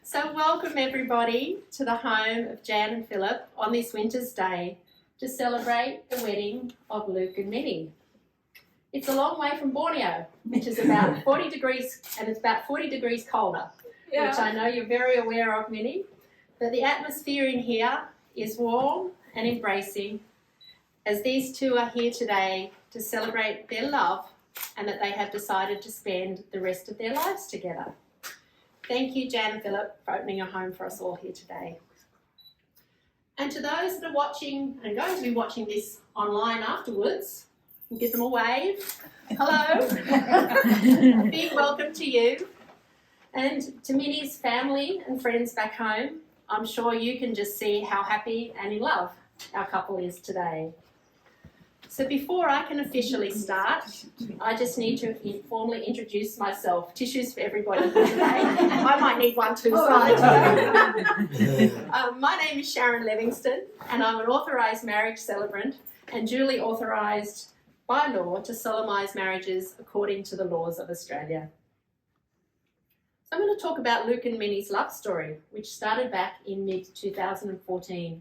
So welcome everybody to the home of Jan and Philip on this winter's day to celebrate the wedding of Luke and Minnie. It's a long way from Borneo, which is about 40 degrees, and it's about 40 degrees colder, which I know you're very aware of, Minnie. But the atmosphere in here is warm and embracing, as these two are here today to celebrate their love and that they have decided to spend the rest of their lives together. Thank you, Jan and Philip, for opening your home for us all here today. And to those that are watching and going to be watching this online afterwards, we'll give them a wave. Hello. A big welcome to you. And to Minnie's family and friends back home, I'm sure you can just see how happy and in love our couple is today. So before I can officially start, I just need to formally introduce myself. Tissues for everybody here today. I might need one too. My name is Sharon Livingston, and I'm an authorised marriage celebrant and duly authorised by law to solemnise marriages according to the laws of Australia. So I'm going to talk about Luke and Minnie's love story, which started back in mid-2014.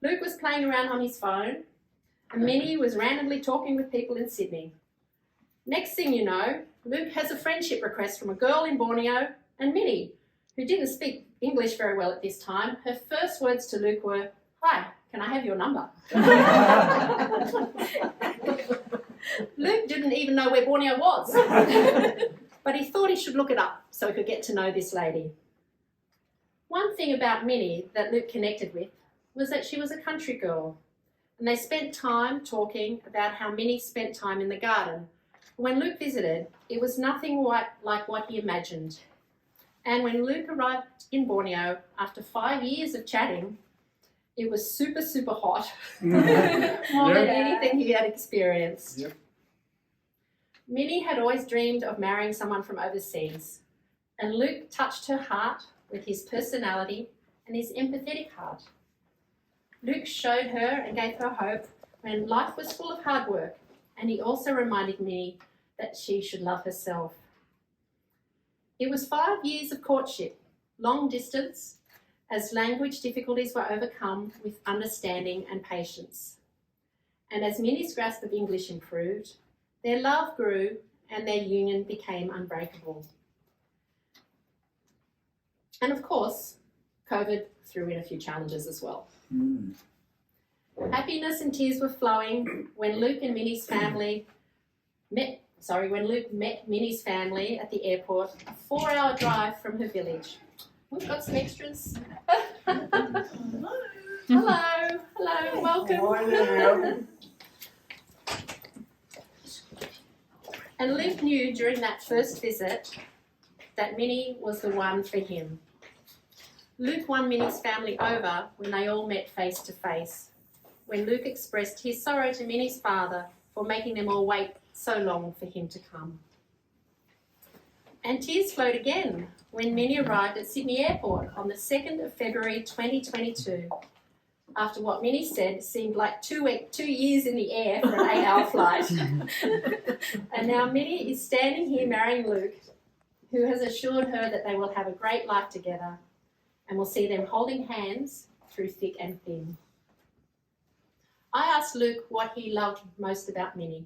Luke was playing around on his phone, and Minnie was randomly talking with people in Sydney. Next thing you know, Luke has a friendship request from a girl in Borneo, and Minnie, who didn't speak English very well at this time, her first words to Luke were, "Hi, can I have your number?" Luke didn't even know where Borneo was, but he thought he should look it up so he could get to know this lady. One thing about Minnie that Luke connected with was that she was a country girl, and they spent time talking about how Minnie spent time in the garden. When Luke visited, it was nothing like what he imagined. And when Luke arrived in Borneo, after 5 years of chatting, it was super, super hot, more than anything he had experienced. Yep. Minnie had always dreamed of marrying someone from overseas, and Luke touched her heart with his personality and his empathetic heart. Luke showed her and gave her hope when life was full of hard work, and he also reminded Minnie that she should love herself. It was 5 years of courtship, long distance, as language difficulties were overcome with understanding and patience. And as Minnie's grasp of English improved, their love grew and their union became unbreakable. And of course, COVID threw in a few challenges as well. Happiness and tears were flowing when Luke met Minnie's family at the airport, a 4-hour drive from her village. We've got some extras. Hello, welcome. And Luke knew during that first visit that Minnie was the one for him. Luke won Minnie's family over when they all met face to face, when Luke expressed his sorrow to Minnie's father for making them all wait so long for him to come. And tears flowed again when Minnie arrived at Sydney Airport on the 2nd of February 2022, after what Minnie said seemed like 2 years in the air for an 8-hour flight. And now Minnie is standing here marrying Luke, who has assured her that they will have a great life together, and we'll see them holding hands through thick and thin. I asked Luke what he loved most about Minnie.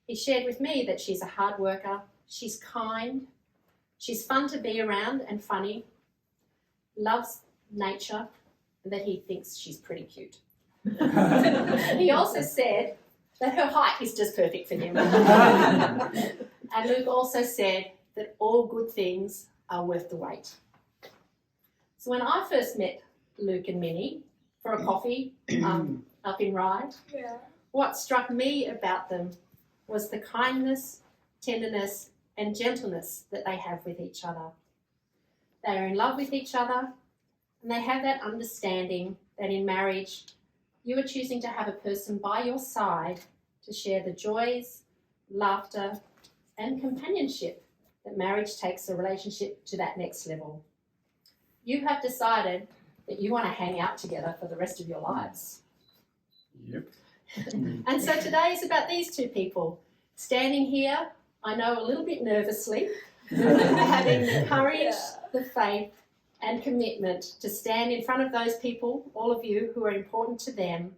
He shared with me that she's a hard worker, she's kind, she's fun to be around and funny, loves nature, and that he thinks she's pretty cute. He also said that her height is just perfect for him. And Luke also said that all good things are worth the wait. So when I first met Luke and Minnie for a coffee up in Ryde, what struck me about them was the kindness, tenderness, and gentleness that they have with each other. They are in love with each other, and they have that understanding that in marriage, you are choosing to have a person by your side to share the joys, laughter, and companionship that marriage takes a relationship to that next level. You have decided that you want to hang out together for the rest of your lives. Yep. And so today is about these two people standing here, I know a little bit nervously, having the courage, the faith and commitment to stand in front of those people, all of you, who are important to them,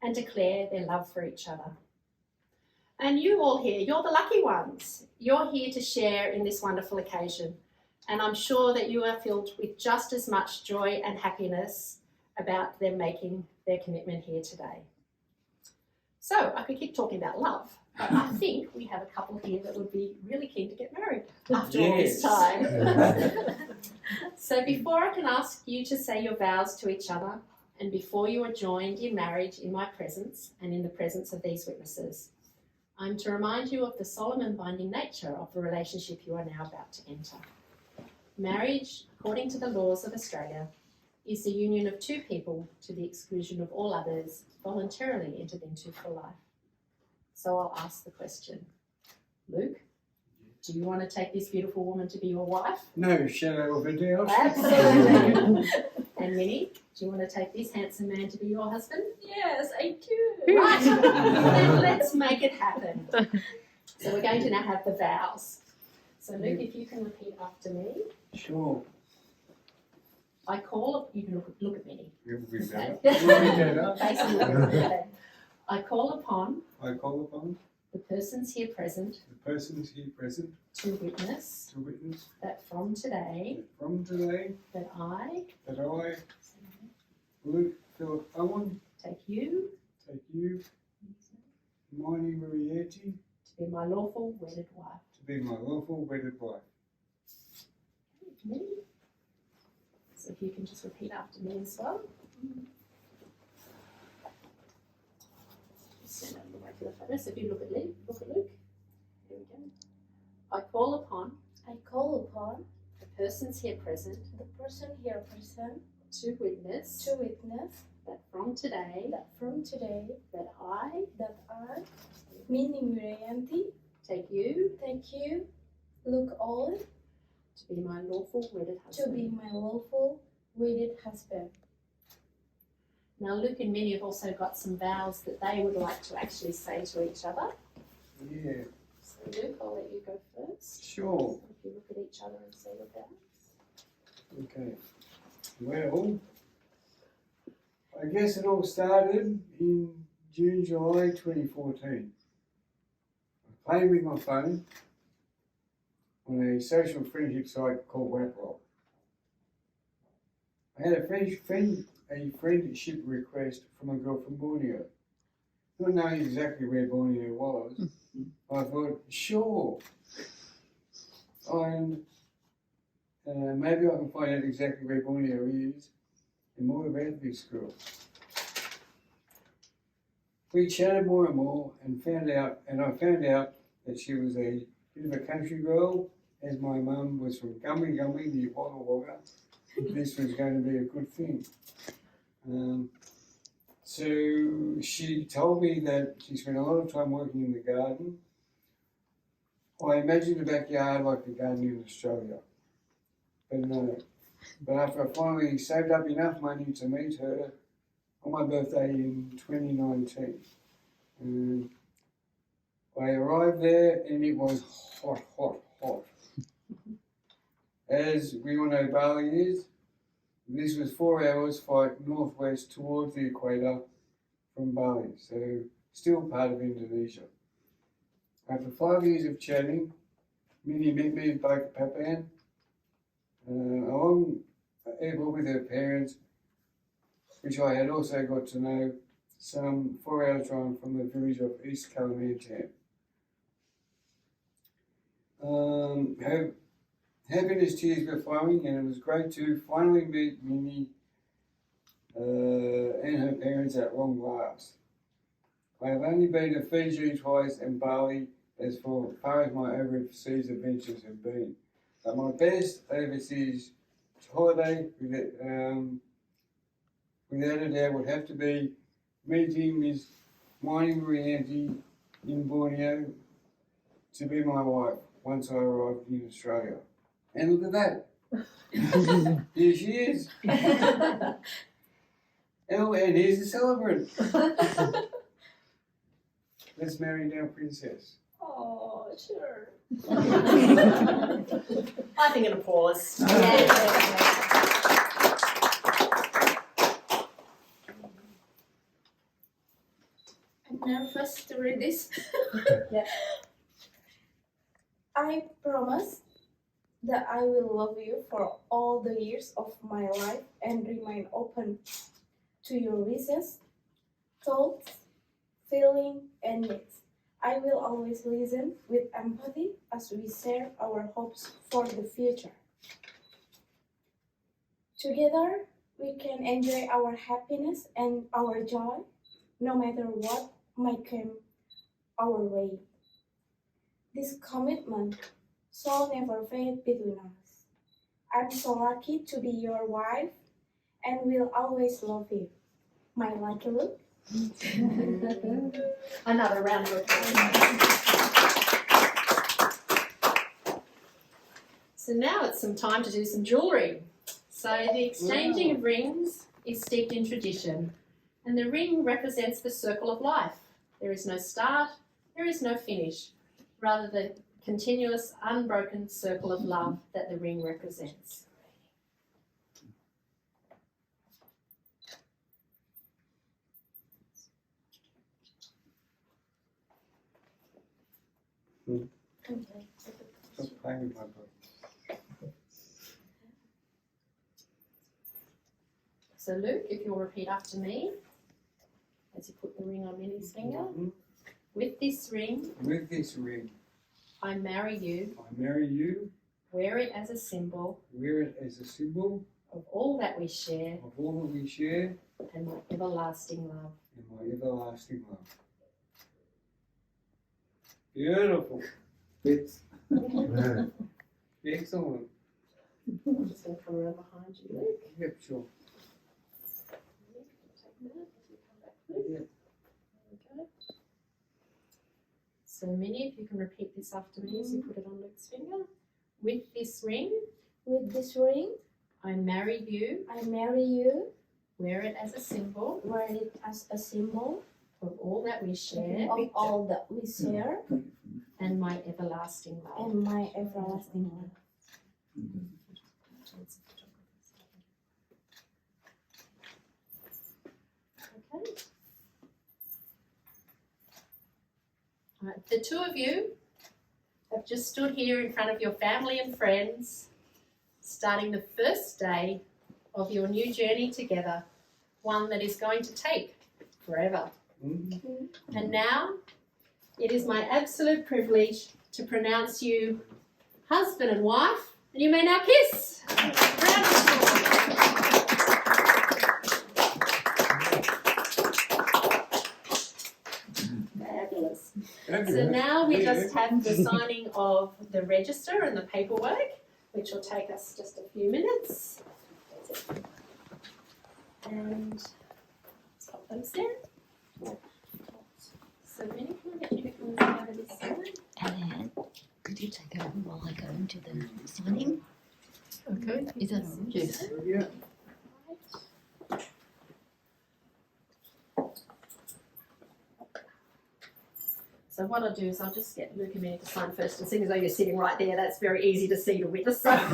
and declare their love for each other. And you all here, you're the lucky ones. You're here to share in this wonderful occasion. And I'm sure that you are filled with just as much joy and happiness about them making their commitment here today. So I could keep talking about love, but I think we have a couple here that would be really keen to get married after all this time. So before I can ask you to say your vows to each other, and before you are joined in marriage in my presence and in the presence of these witnesses, I'm to remind you of the solemn and binding nature of the relationship you are now about to enter. Marriage, according to the laws of Australia, is the union of two people to the exclusion of all others voluntarily entered into for life. So I'll ask the question. Luke, do you want to take this beautiful woman to be your wife? No shadow of a doubt. Absolutely. And Minnie, do you want to take this handsome man to be your husband? Yes, I do. Right, then let's make it happen. So we're going to now have the vows. So Luke, if you can repeat after me. Sure. I call, you can look at Minnie. You'll be Okay. better. Facing you. I call upon I call upon the persons here present the persons here present to witness to witness that from today that from today that I that I, Luke Philip Owen, take you take you, Minnie Wirayanti, to be my lawful wedded wife. to be my lawful wedded wife. Minnie. So if you can just repeat after me as well. Stand up the way for the photo. So if you look at Luke, Here we go. I call upon I call upon the persons here present the person here present to witness to witness that from today that from today that I, Minnie Wirayanti, take you take you, Luke Owen, to be my lawful wedded to husband. be my lawful wedded husband. Now Luke and Minnie have also got some vows that they would like to actually say to each other. Yeah, So Luke, I'll let you go first. sure. If you look at each other and say your vows. Okay. Well, I guess it all started in June, July 2014. I played with my phone on a social friendship site called Waplock. I had a friendship request from a girl from Borneo. Not knowing exactly where Borneo was, I thought, sure. And maybe I can find out exactly where Borneo is and more about this girl. We chatted more and more and I found out that she was a bit of a country girl, as my mum was from Gummy near Wagga Wagga. This was going to be a good thing. So she told me that she spent a lot of time working in the garden. I imagined the backyard like the garden in Australia. But no. But after I finally saved up enough money to meet her on my birthday in 2019, I arrived there and it was hot. As we all know Bali is, this was 4 hours flight northwest towards the equator from Bali, so still part of Indonesia. After 5 years of chatting, Minnie met me in Balikpapan, along airport with her parents, which I had also got to know some 4 hours drive from the village of East Kalimantan. Her happiness tears were flowing, and it was great to finally meet Minnie and her parents at long last. I have only been to Fiji twice and Bali as far as my overseas adventures have been. But my best overseas holiday, without a doubt, would have to be meeting Miss Minnie Wirayanti in Borneo to be my wife once I arrived in Australia. And look at that. Here she is. Oh, and here's the celebrant. Let's marry our princess. Oh, Sure. I think an applause. I'm nervous to read this. Yeah. I promise that I will love you for all the years of my life and remain open to your wishes, thoughts, feelings, and needs. I will always listen with empathy as we share our hopes for the future. Together, we can enjoy our happiness and our joy, no matter what might come our way. This commitment shall never fade between us. I'm so lucky to be your wife and will always love you. My lucky Luke. Another round of applause. So now it's some time to do some jewellery. So the exchanging of rings is steeped in tradition, and the ring represents the circle of life. There is no start, there is no finish, rather the continuous, unbroken circle of love that the ring represents. Stop playing with my book. So Luke, if you'll repeat after me, as you put the ring on Minnie's finger. With this ring, With this ring, I marry you, I marry you, wear it as a symbol wear it as a symbol of all that we share of all that we share and my everlasting love. and my everlasting love. Beautiful. It's excellent. I'm just going to come around behind you, Luke. Yep, sure. Take a minute as we come back, Luke. Yep. There we go. So Minnie, if you can repeat this after me as you put it on Luke's finger. With this ring, With this ring, I marry you, I marry you, wear it as a symbol wear it as a symbol of all that we share of all that we share and my everlasting love. and my everlasting love. Okay. All right, the two of you have just stood here in front of your family and friends, starting the first day of your new journey together, one that is going to take forever. And now, it is my absolute privilege to pronounce you husband and wife, and you may now kiss. Round of applause. Fabulous. So now we just have the signing of the register and the paperwork, which will take us just a few minutes. And let's pop those there. So Minnie, can I get you to come over this side? And could you take over while I go into the signing? Okay. Is that all right? Yes. Yeah. So what I'll do is I'll just get Luke and Minnie to sign first, and seeing as though you're sitting right there, that's very easy to see to witness. And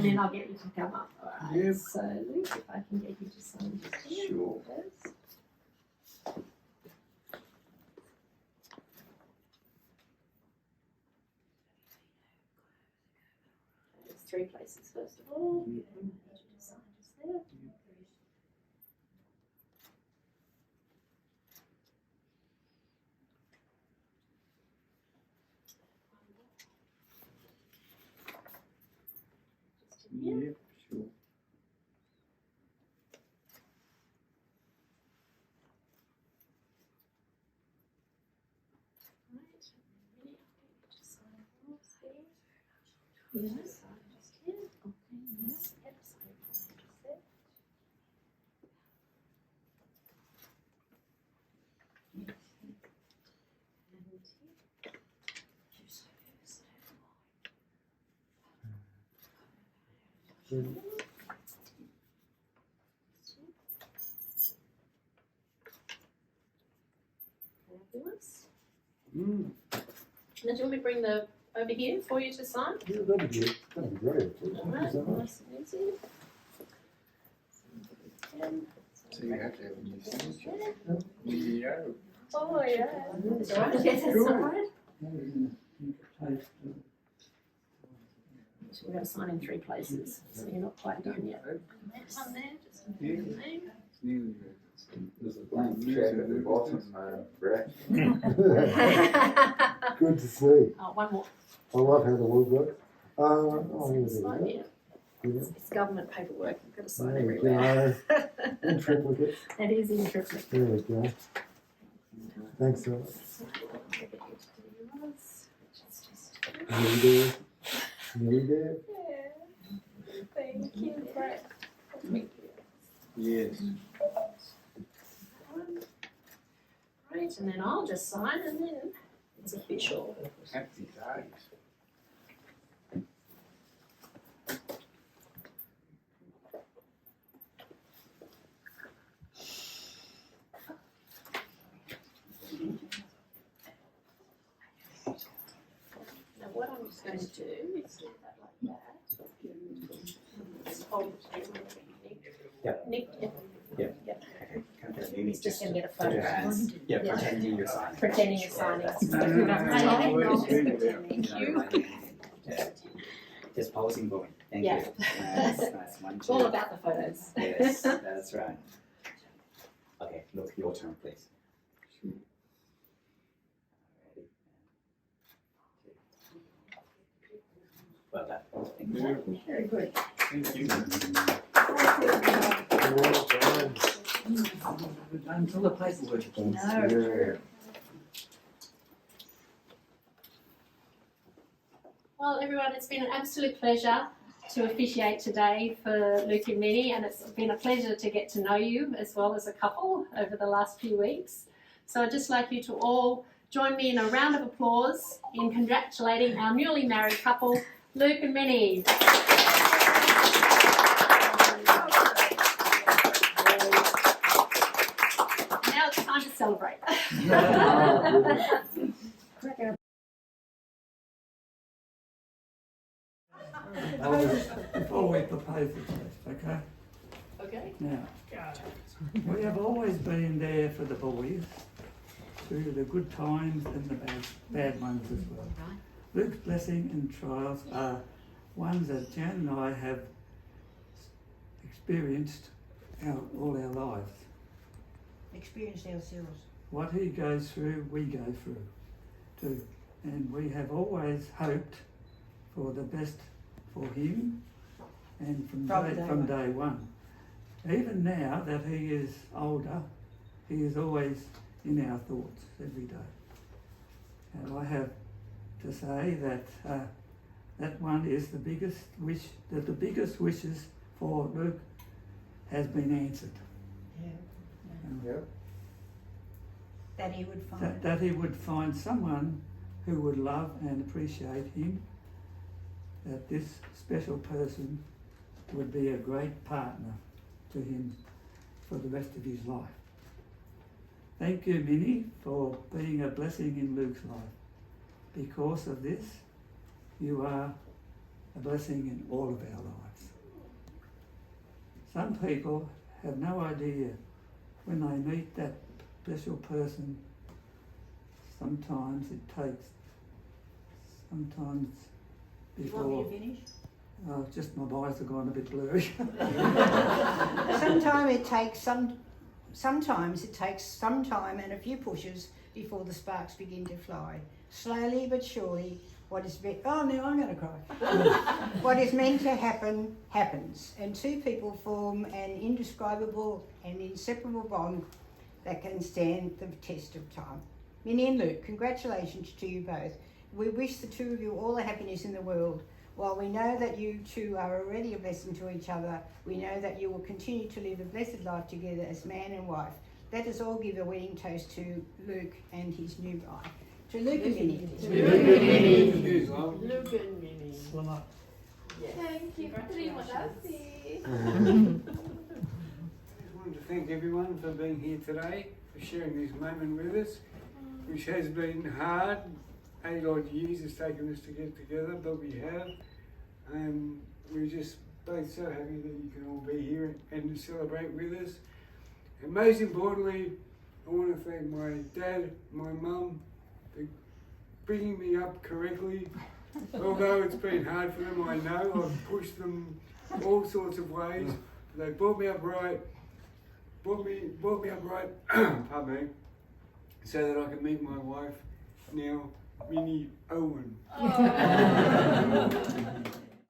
then I'll get you to come up. All right. Yep. So Luke, if I can get you to sign just here Sure. first. There's 3 places first of all. And I'll get you to sign just there. Just in here. Yep, sure. Right, Minnie, I'll get you to sign yours here. Yeah. Sign just here. Okay, yes. Yep, sign it just there. And here. Fabulous. Mm. Now, do you want me to bring the over here for you to sign? Yeah, that'd be good. That'd be great. Thank All you right, so much. nice and easy. So you have to have a new signature. Oh, yeah. That's all right. Yes, that's all right. So we're going to sign in 3 places, so you're not quite done yet. One there, just your name. There's a blank check at the bottom, Brett. Good to see. Oh, one more. I love how the world works. Oh, here Sign we here. go. It's government paperwork. You've got to sign There we everywhere. go. In triplicate. It is in triplicate. There we go. Thanks so much. Nearly there. Nearly there. Thank you, Brett. Yes. Right, and then I'll just sign and then it's official. Happy days. Now what I'm just going to do is do that like that. Just hold it to Nick. Yep. Nick, Yep. Yep. Okay, come down, maybe He's just going to get a put your photo. hands. Yeah, Yeah. pretending you're signing. Pretending you're signing. Thank you. Yeah. Just posing going. Thank Yeah. you. Nice, nice. One, It's all two. about the photos. Yes, that's right. Okay, look, your turn, please. Ready? Well done. Thank you. Very good. Thank you. Well done. Until the paperwork. Thanks. Yeah. Well, everyone, it's been an absolute pleasure to officiate today for Luke and Minnie, and it's been a pleasure to get to know you as well as a couple over the last few weeks. So I'd just like you to all join me in a round of applause in congratulating our newly married couple, Luke and Minnie. Now it's time to celebrate. Before we propose the toast, okay? Okay. Now, we have always been there for the boys through the good times and the bad ones as well. Luke's blessing and trials are ones that Jan and I have experienced all our lives. Experienced ourselves. What he goes through, we go through too. And we have always hoped for the best for him and from day one. Even now that he is older, he is always in our thoughts every day. And I have to say that that one is the biggest wish, that the biggest wishes for Luke has been answered. Yeah. Yeah. That he would find. That he would find someone who would love and appreciate him, that this special person would be a great partner to him for the rest of his life. Thank you, Minnie, for being a blessing in Luke's life. Because of this, you are a blessing in all of our lives. Some people have no idea when they meet that special person, sometimes it takes, before... You want me to finish? Just my eyes have gone a bit blurry. Sometimes it takes some time and a few pushes before the sparks begin to fly. Slowly but surely, what is I'm going to cry. What is meant to happen, happens, and two people form an indescribable and inseparable bond that can stand the test of time. Minnie and Luke, congratulations to you both. We wish the two of you all the happiness in the world. While we know that you two are already a blessing to each other, we know that you will continue to live a blessed life together as man and wife. Let us all give a wedding toast to Luke and his new bride. To Luke and Minnie. Luke and Minnie. Thank you. Terima kasih. I want to thank everyone for being here today, for sharing this moment with us, which has been hard 8 odd years it's taken us to get together, but we have. And we're just both so happy that you can all be here and to celebrate with us. And most importantly, I want to thank my dad, my mum, for bringing me up correctly. Although it's been hard for them, I know. I've pushed them all sorts of ways. They brought me up right, pardon me, so that I can meet my wife now, Minnie Owen.